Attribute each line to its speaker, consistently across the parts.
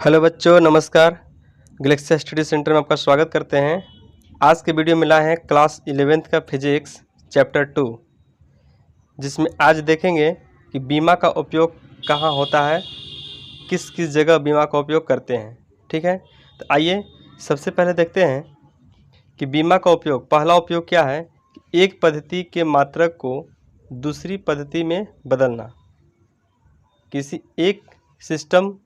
Speaker 1: Hello बच्चों, नमस्कार। Galaxy study centre में आपका स्वागत करते हैं। आज के वीडियो में लाए हैं क्लास 11th का फिजिक्स चैप्टर 2, जिसमें आज देखेंगे कि बीमा का उपयोग कहाँ होता है, किस किस जगह बीमा का उपयोग करते हैं। ठीक है, तो आइए सबसे पहले देखते हैं कि बीमा का उपयोग। पहला उपयोग क्या है कि एक पद्धति के मात्रक को दूसरी पद्धति में बदलना। किसी एक सिस्टम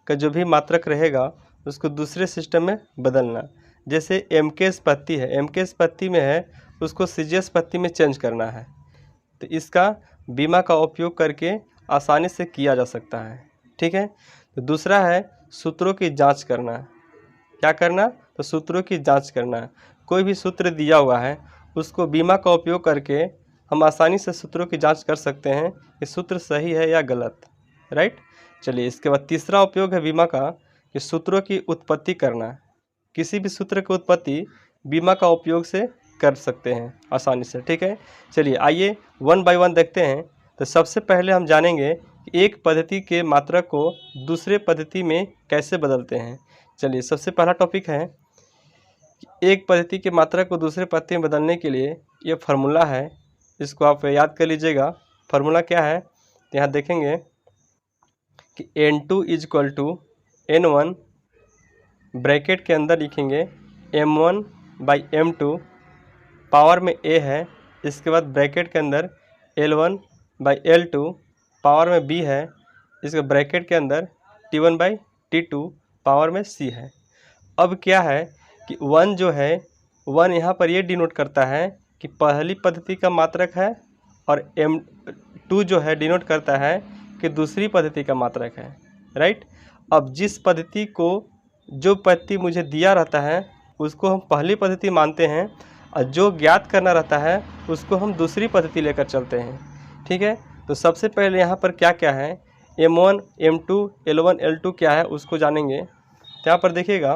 Speaker 1: का जो भी मात्रक रहेगा उसको दूसरे सिस्टम में बदलना। जैसे एमकेएस पत्ती है, एमकेएस पत्ती में है, उसको सीजीएस पत्ती में चेंज करना है। तो इसका बीमा का उपयोग करके आसानी से किया जा सकता है। ठीक है, तो दूसरा है सूत्रों की जांच करना। क्या करना? तो सूत्रों की जांच करना। कोई भी सूत्र दिया हुआ है उसको बीमा का उपयोग करके हम आसानी से सूत्रों की जांच कर सकते हैं कि सूत्र सही है या गलत। राइट। चलिए, इसके बाद तीसरा उपयोग है बीमा का कि सूत्रों की उत्पत्ति करना। किसी भी सूत्र की उत्पत्ति बीमा का उपयोग से कर सकते हैं आसानी से। ठीक है, चलिए आइए वन बाय वन देखते हैं। तो सबसे पहले हम जानेंगे कि एक पद्धति के मात्रक को दूसरे पद्धति में कैसे बदलते हैं। चलिए, सबसे पहला टॉपिक है कि एक पद्धति के मात्रक को दूसरे पद्धति में बदलने के लिए ये फार्मूला है, इसको आप याद कर लीजिएगा। फार्मूला क्या है? तो यहाँ देखेंगे कि N2 is equal to N1, bracket के अंदर लिखेंगे M1 बाई M2, पावर में A है। इसके बाद ब्रैकेट के अंदर L1 बाई L2, पावर में B है। इसके ब्रैकेट के अंदर T1 बाई T2, पावर में C है। अब क्या है कि 1 जो है, 1 यहाँ पर ये डिनोट करता है कि पहली पद्धति का मात्रक है, और M2 जो है डिनोट करता है कि दूसरी पद्धति का मात्रक है। राइट। अब जिस पद्धति को जो पद्धति मुझे दिया रहता है उसको हम पहली पद्धति मानते हैं, और जो ज्ञात करना रहता है उसको हम दूसरी पद्धति लेकर चलते हैं। ठीक है, तो सबसे पहले यहाँ पर क्या क्या है, M1, M2, L1, L2 क्या है उसको जानेंगे। यहाँ पर देखिएगा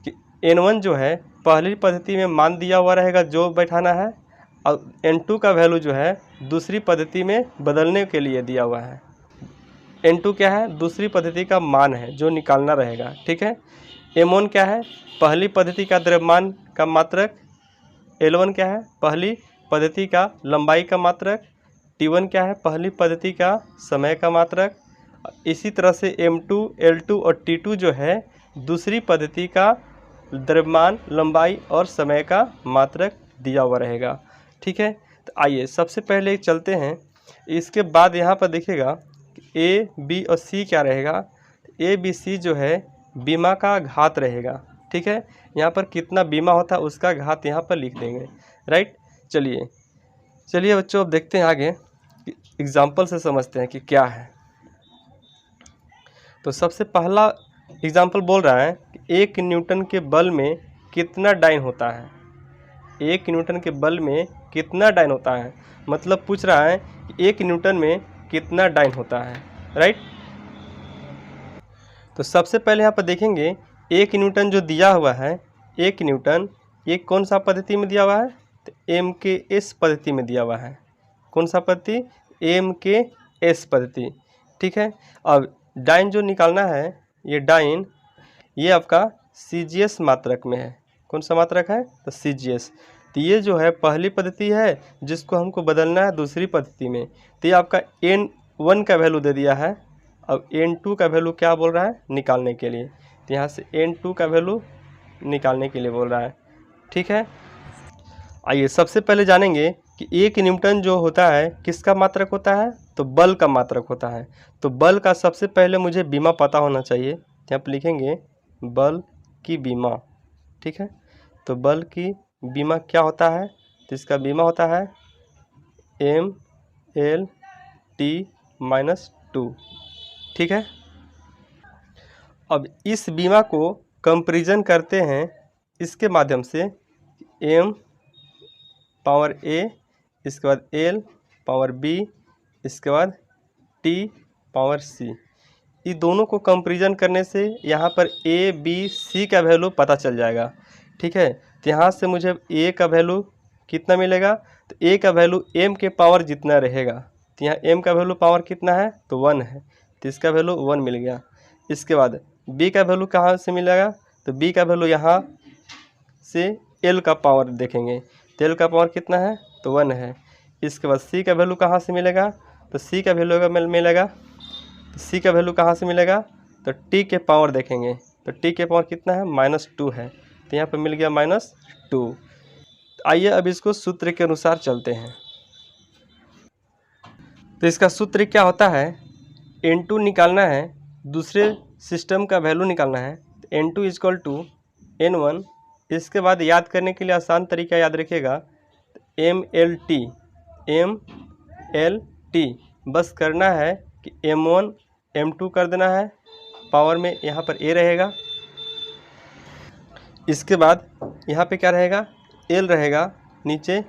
Speaker 1: कि N1 जो है पहली पद्धति में मान दिया हुआ रहेगा जो बैठाना है, और N2 का वैल्यू जो है दूसरी पद्धति में बदलने के लिए दिया हुआ है। N2 क्या है? दूसरी पद्धति का मान है जो निकालना रहेगा। ठीक है। M1 क्या है? पहली पद्धति का द्रव्यमान का मात्रक। L1 क्या है? पहली पद्धति का लंबाई का मात्रक। T1 क्या है? पहली पद्धति का समय का मात्रक। इसी तरह से M2, L2 और T2 जो है दूसरी पद्धति का द्रव्यमान, लंबाई और समय का मात्रक दिया हुआ रहेगा। ठीक है, तो आइए सबसे पहले चलते हैं। इसके बाद यहाँ पर देखिएगा A, B और C क्या रहेगा। A, B, C जो है बीमा का घात रहेगा। ठीक है, यहाँ पर कितना बीमा होता है उसका घात यहाँ पर लिख देंगे। राइट। चलिए बच्चों, अब देखते हैं आगे, एग्जाम्पल से समझते हैं कि क्या है। तो सबसे पहला एग्जाम्पल बोल रहा है कि 1 न्यूटन के बल में कितना डाइन होता है। 1 न्यूटन के बल में कितना डाइन होता है, मतलब पूछ रहा है कि 1 न्यूटन में कितना डाइन होता है। राइट। तो सबसे पहले यहाँ पर देखेंगे 1 न्यूटन जो दिया हुआ है, 1 न्यूटन ये कौन सा पद्धति में दिया हुआ है? तो MKS पद्धति में दिया हुआ है। कौन सा पद्धति? MKS पद्धति। ठीक है। अब डाइन जो निकालना है, ये डाइन ये आपका CGS मात्रक में है। कौन सा मात्रक है? तो CGS। तो ये जो है पहली पद्धति है जिसको हमको बदलना है दूसरी पद्धति में। तो ये आपका N1 का वैल्यू दे दिया है। अब N2 का वैल्यू क्या बोल रहा है? निकालने के लिए। तो यहाँ से N2 का वैल्यू निकालने के लिए बोल रहा है। ठीक है, आइए सबसे पहले जानेंगे कि 1 न्यूटन जो होता है किसका मात्रक होता है? तो बल का मात्रक होता है। तो बल का सबसे पहले मुझे बीमा पता होना चाहिए। यहाँ पर लिखेंगे बल की बीमा। ठीक है, तो बल की बीमा क्या होता है? तो इसका बीमा होता है MLT-2। ठीक है, अब इस बीमा को कंपैरिजन करते हैं इसके माध्यम से M पावर A, इसके बाद L पावर B, इसके बाद T पावर C। ये दोनों को कंपैरिजन करने से यहाँ पर A, B, C का वैल्यू पता चल जाएगा। ठीक है, तो यहाँ से मुझे A का वैल्यू कितना मिलेगा? तो A का वैल्यू M के पावर जितना रहेगा। तो यहाँ M का वैल्यू पावर कितना है? तो 1 है, तो इसका वैल्यू 1 मिल गया। इसके बाद बी का वैल्यू कहाँ से मिलेगा, तो बी का वैल्यू यहाँ से एल का पावर देखेंगे, तो एल का पावर कितना है, तो 1 है। इसके बाद सी का वैल्यू कहाँ से मिलेगा, तो सी का वैल्यू मिलेगा, तो सी का वैल्यू कहाँ से मिलेगा, तो टी के पावर देखेंगे, तो टी के पावर कितना है, -2 है, तो यहाँ पर मिल गया -2। आइए अब इसको सूत्र के अनुसार चलते हैं। तो इसका सूत्र क्या होता है, N2 निकालना है, दूसरे सिस्टम का वैल्यू निकालना है, तो N2 = N1। इसके बाद याद करने के लिए आसान तरीका याद रखिएगा, MLT, बस करना है कि M1 M2 कर देना है, पावर में यहाँ पर A रहेगा। इसके बाद यहाँ पे क्या रहेगा, L रहेगा, नीचे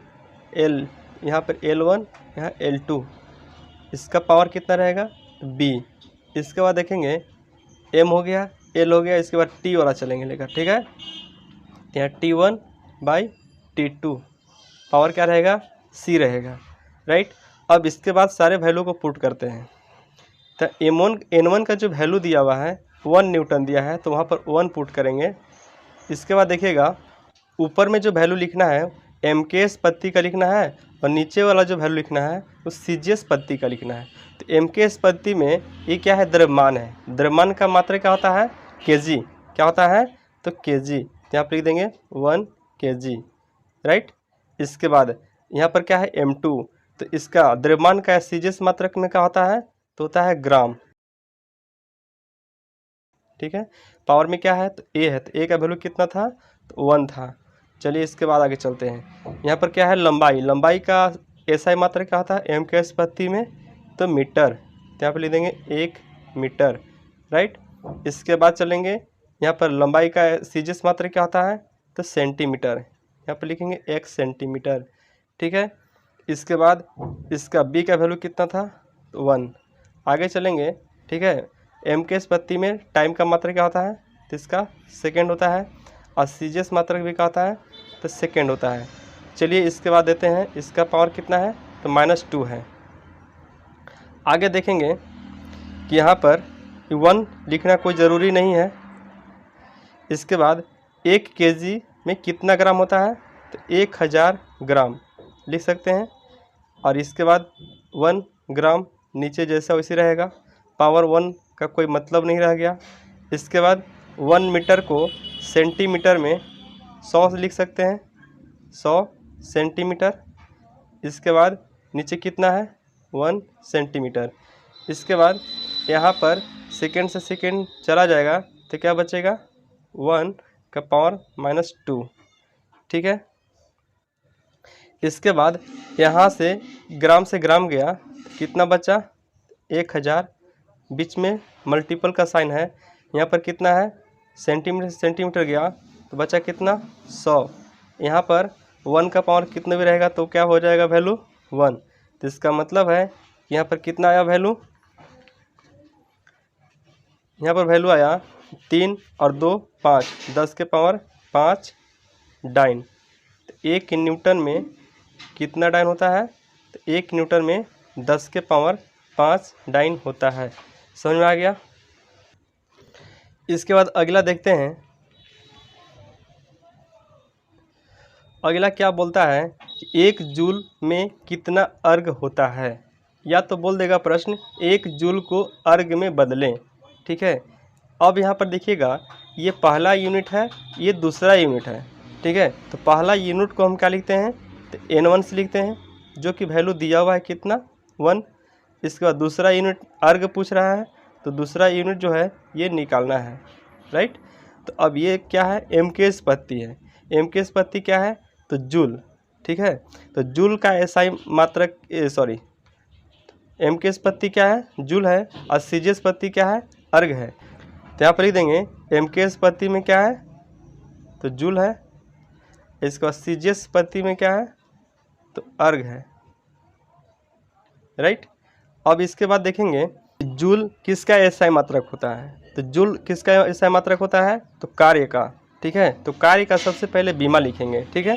Speaker 1: L, यहाँ पर L1, यहाँ L2, इसका पावर कितना रहेगा, B। इसके बाद देखेंगे M हो गया, L हो गया, इसके बाद T वाला चलेंगे लेकर, ठीक है। यहाँ T1/T2 पावर क्या रहेगा, C रहेगा, राइट। अब इसके बाद सारे वैल्यू को पुट करते हैं, तो N1 का जो वैल्यू दिया हुआ है 1 न्यूटन दिया है, तो वहाँ पर 1 पुट करेंगे। इसके बाद देखिएगा ऊपर में जो वैल्यू लिखना है MKS पत्ती का लिखना है, और नीचे वाला जो वैल्यू लिखना है वो CGS पत्ती का लिखना है। तो MKS पत्ती में ये क्या है, द्रव्यमान है, द्रव्यमान का मात्रा क्या होता है, kg, क्या होता है, तो kg, यहाँ पर लिख देंगे 1 kg, राइट। इसके बाद यहाँ पर क्या है M2, तो इसका द्रव्यमान का CGS मात्रक में क्या होता है, तो होता है ग्राम, ठीक है। पावर में क्या है, तो A है, तो A का वैल्यू कितना था, तो 1 था। चलिए इसके बाद आगे चलते हैं। यहाँ पर क्या है, लंबाई का SI मात्रक क्या होता है MKS पत्ती में, तो मीटर, तो यहाँ पर लिख देंगे 1 मीटर, राइट। इसके बाद चलेंगे, यहाँ पर लंबाई का CGS मात्रक क्या होता है, तो सेंटीमीटर, यहाँ पर लिखेंगे 1 सेंटीमीटर, ठीक है। इसके बाद इसका B का वैल्यू कितना था, तो 1। आगे चलेंगे, ठीक है। MKS पत्ती में टाइम का मात्रक क्या होता है, तो इसका सेकेंड होता है, और CGS मात्रक भी क्या होता है, तो सेकेंड होता है। चलिए इसके बाद देते हैं, इसका पावर कितना है, तो -2 है। आगे देखेंगे कि यहाँ पर 1 लिखना कोई ज़रूरी नहीं है। इसके बाद 1 kg में कितना ग्राम होता है, तो 1000 ग्राम लिख सकते हैं, और इसके बाद 1 ग्राम नीचे जैसा वैसे रहेगा, पावर 1 का कोई मतलब नहीं रह गया। इसके बाद 1 मीटर को सेंटीमीटर में 100 लिख सकते हैं, 100 सेंटीमीटर। इसके बाद नीचे कितना है, 1 सेंटीमीटर। इसके बाद यहाँ पर सेकेंड से सेकेंड चला जाएगा, तो क्या बचेगा, 1 का पावर -2, ठीक है। इसके बाद यहाँ से ग्राम गया, कितना बचा, 1000, बीच में मल्टीपल का साइन है, यहाँ पर कितना है, सेंटीमीटर से सेंटीमीटर गया, तो बचा कितना, 100। यहाँ पर 1 का पावर कितना भी रहेगा तो क्या हो जाएगा, वैल्यू 1। तो इसका मतलब है यहाँ पर कितना आया वैल्यू, यहाँ पर वैल्यू आया 3 और 2 5, 10 के पावर 5 डाइन। तो 1 न्यूटन में कितना डाइन होता है, तो 1 न्यूटन में 10 के पावर 5 डाइन होता है। समझ में आ गया। इसके बाद अगला देखते हैं, अगला क्या बोलता है कि 1 जूल में कितना अर्घ होता है, या तो बोल देगा प्रश्न 1 जूल को अर्घ में बदलें, ठीक है। अब यहाँ पर देखिएगा ये पहला यूनिट है, ये दूसरा यूनिट है, ठीक है। तो पहला यूनिट को हम क्या लिखते हैं, तो N1 से लिखते हैं, जो कि वैल्यू दिया हुआ है कितना, 1। इसके बाद दूसरा यूनिट अर्घ पूछ रहा है, तो दूसरा यूनिट जो है ये निकालना है, राइट। तो अब ये क्या है, MKS पत्ती है, MKS पत्ती क्या है, तो जूल, ठीक है। तो जूल का SI मात्रक MKS पत्ती क्या है, जूल है, और CGS पत्ती क्या है, अर्घ है। तो यहाँ पर लिख देंगे MKS पत्ती में क्या है, तो जूल है, इसके बाद CGS पत्ती में क्या है, तो अर्घ है, राइट। अब इसके बाद देखेंगे जूल किसका SI मात्रक होता है, तो जूल किसका SI मात्रक होता है, तो कार्य का, ठीक है। तो कार्य का सबसे पहले बीमा लिखेंगे, ठीक है।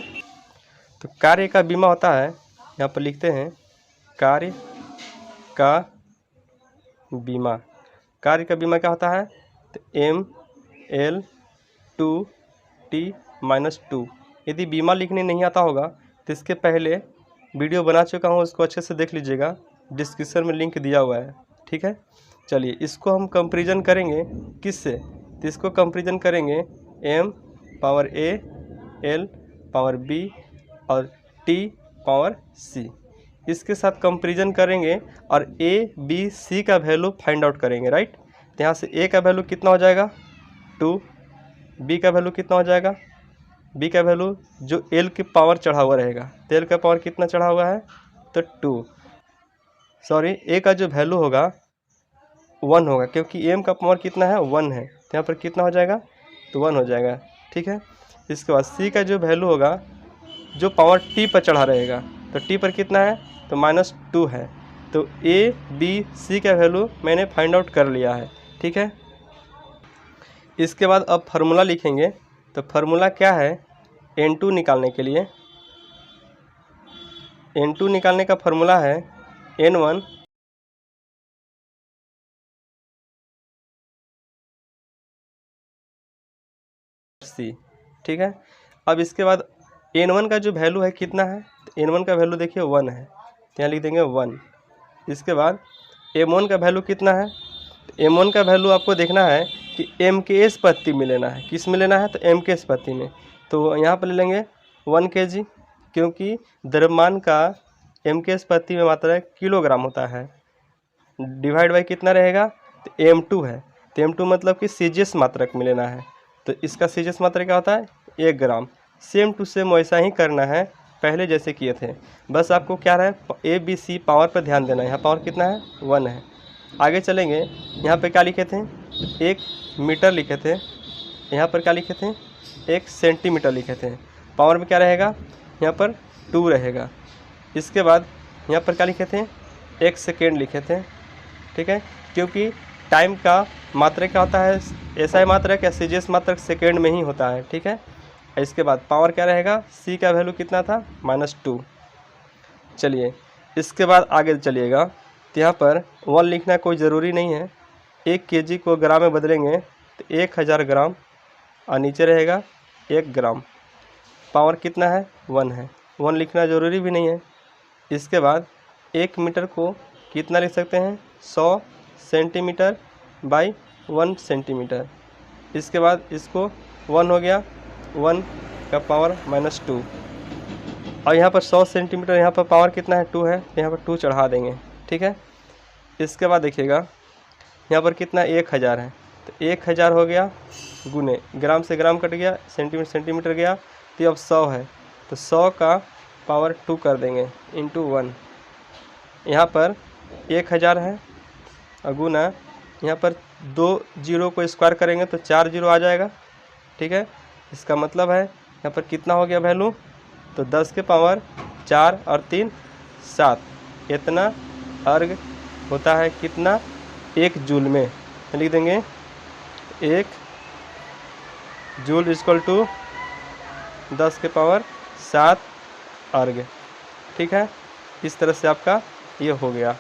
Speaker 1: तो कार्य का बीमा होता है, यहाँ पर लिखते हैं कार्य का बीमा। कार्य का बीमा क्या होता है, तो ML2T-2। यदि बीमा लिखने नहीं आता होगा तो इसके पहले वीडियो बना चुका हूँ, उसको अच्छे से देख लीजिएगा, डिस्क्रिप्शन में लिंक दिया हुआ है। ठीक है, चलिए इसको हम कंपैरिजन करेंगे किससे, तो इसको कंपैरिजन करेंगे m power a l power b और t पावर c, इसके साथ कंपैरिजन करेंगे और a b c का वैल्यू फाइंड आउट करेंगे। राइट, तो यहाँ से a का वैल्यू कितना हो जाएगा 2, b का वैल्यू कितना हो जाएगा, b का वैल्यू जो l की पावर चढ़ा हुआ रहेगा, तो l का पावर कितना चढ़ा हुआ है तो 2, सॉरी a का जो वैल्यू होगा 1 होगा, क्योंकि m का पावर कितना है 1 है, तो यहाँ पर कितना हो जाएगा तो 1 हो जाएगा। ठीक है, इसके बाद c का जो वैल्यू होगा जो पावर t पर चढ़ा रहेगा, तो t पर कितना है तो -2 है, तो a b c का वैल्यू मैंने फाइंड आउट कर लिया है। ठीक है, इसके बाद अब फार्मूला लिखेंगे, तो फार्मूला क्या है n2 निकालने के लिए, n2 निकालने का फार्मूला है n1 c। ठीक है, अब इसके बाद n1 का जो वैल्यू है कितना है, तो n1 का वैल्यू देखिए 1 है, तो यहाँ लिख देंगे 1। इसके बाद m1 का वैल्यू कितना है, तो m1 का वैल्यू आपको देखना है कि m के एस पत्ती में लेना है, किस में लेना है तो m के एस पत्ती में, तो यहाँ पर ले लेंगे 1 kg, क्योंकि द्रव्यमान का m के एस पत्ती में मात्रा किलोग्राम होता है, डिवाइड बाई कितना रहेगा तो m2 है, तो m2 मतलब कि सीजीएस मात्रक में लेना है, तो इसका सीजीएस मात्रक क्या होता है 1 ग्राम। सेम टू सेम वैसा ही करना है पहले जैसे किए थे, बस आपको क्या रहा है ए बी सी पावर पर ध्यान देना है, यहाँ पावर कितना है 1 है। आगे चलेंगे, यहाँ पे क्या लिखे थे 1 मीटर लिखे थे, यहाँ पर क्या लिखे थे 1 सेंटीमीटर लिखे थे, पावर में क्या रहेगा यहाँ पर 2 रहेगा। इसके बाद यहाँ पर क्या लिखे थे 1 सेकेंड लिखे थे। ठीक है, क्योंकि टाइम का मात्रक क्या होता है एसआई मात्रक या सीजीएस मात्रक सेकेंड में ही होता है। ठीक है, इसके बाद पावर क्या रहेगा c का वैल्यू कितना था -2। चलिए इसके बाद आगे चलिएगा, तो यहाँ पर 1 लिखना कोई ज़रूरी नहीं है, 1 kg को ग्राम में बदलेंगे तो 1000 ग्राम और नीचे रहेगा 1 ग्राम, पावर कितना है 1 है, 1 लिखना ज़रूरी भी नहीं है। इसके बाद 1 मीटर को कितना लिख सकते हैं 100 सेंटीमीटर बाई 1 सेंटीमीटर। इसके बाद इसको 1 हो गया, 1 का पावर -2, और यहाँ पर 100 सेंटीमीटर, यहाँ पर पावर कितना है 2 है, तो यहाँ पर 2 चढ़ा देंगे। ठीक है, इसके बाद देखिएगा यहाँ पर कितना 1000 है, तो 1000 हो गया गुने ग्राम से ग्राम कट गया, सेंटीमीटर सेंटीमीटर गया, तो अब 100 है, तो 100 का पावर 2 कर देंगे इंटू 1, यहाँ पर 1000 है और गुना यहाँ पर 2 जीरो को स्क्वायर करेंगे तो 4 जीरो आ जाएगा। ठीक है, इसका मतलब है यहाँ पर कितना हो गया वैल्यू तो 10 के पावर 4 और 3 7, इतना अर्घ होता है कितना 1 जूल में, लिख देंगे 1 जूल इक्वल टू 10 के पावर 7 अर्घ। ठीक है, इस तरह से आपका ये हो गया।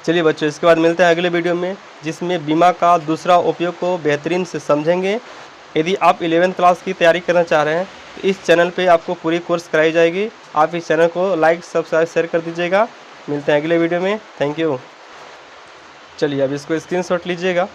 Speaker 1: चलिए बच्चों, इसके बाद मिलते हैं अगले वीडियो में, जिसमें बीमा का दूसरा उपयोग को बेहतरीन से समझेंगे। यदि आप 11th क्लास की तैयारी करना चाह रहे हैं तो इस चैनल पे आपको पूरी कोर्स कराई जाएगी। आप इस चैनल को लाइक सब्सक्राइब शेयर कर दीजिएगा। मिलते हैं अगले वीडियो में, थैंक यू। चलिए अब इसको स्क्रीनशॉट लीजिएगा।